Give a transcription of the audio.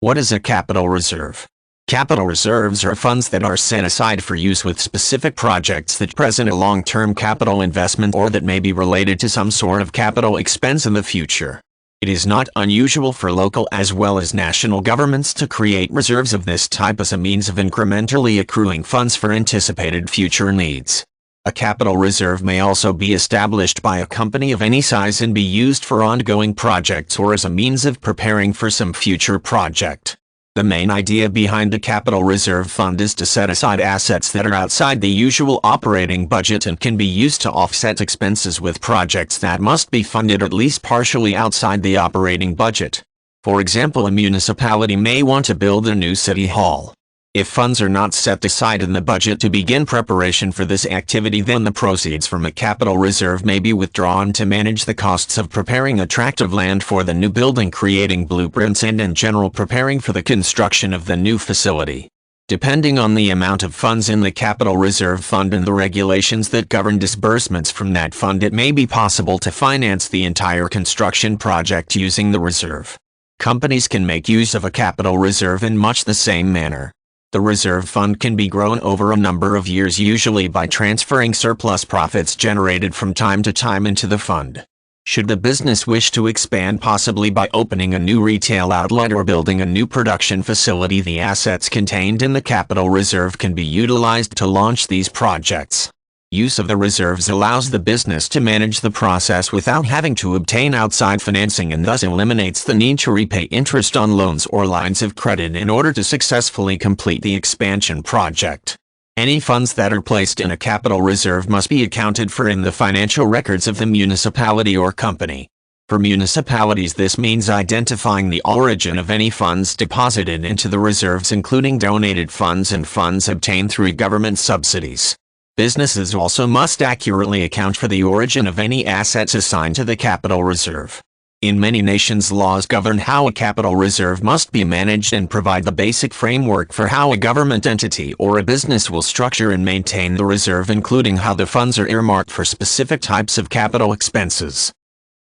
What is a capital reserve? Capital reserves are funds that are set aside for use with specific projects that present a long-term capital investment or that may be related to some sort of capital expense in the future. It is not unusual for local as well as national governments to create reserves of this type as a means of incrementally accruing funds for anticipated future needs. A capital reserve may also be established by a company of any size and be used for ongoing projects or as a means of preparing for some future project. The main idea behind a capital reserve fund is to set aside assets that are outside the usual operating budget and can be used to offset expenses with projects that must be funded at least partially outside the operating budget. For example, a municipality may want to build a new city hall. If funds are not set aside in the budget to begin preparation for this activity, then the proceeds from a capital reserve may be withdrawn to manage the costs of preparing a tract of land for the new building, creating blueprints, and in general preparing for the construction of the new facility. Depending on the amount of funds in the capital reserve fund and the regulations that govern disbursements from that fund, it may be possible to finance the entire construction project using the reserve. Companies can make use of a capital reserve in much the same manner. The reserve fund can be grown over a number of years, usually by transferring surplus profits generated from time to time into the fund. Should the business wish to expand, possibly by opening a new retail outlet or building a new production facility, the assets contained in the capital reserve can be utilized to launch these projects. Use of the reserves allows the business to manage the process without having to obtain outside financing and thus eliminates the need to repay interest on loans or lines of credit in order to successfully complete the expansion project. Any funds that are placed in a capital reserve must be accounted for in the financial records of the municipality or company. For municipalities, this means identifying the origin of any funds deposited into the reserves, including donated funds and funds obtained through government subsidies. Businesses also must accurately account for the origin of any assets assigned to the capital reserve. In many nations, laws govern how a capital reserve must be managed and provide the basic framework for how a government entity or a business will structure and maintain the reserve, including how the funds are earmarked for specific types of capital expenses.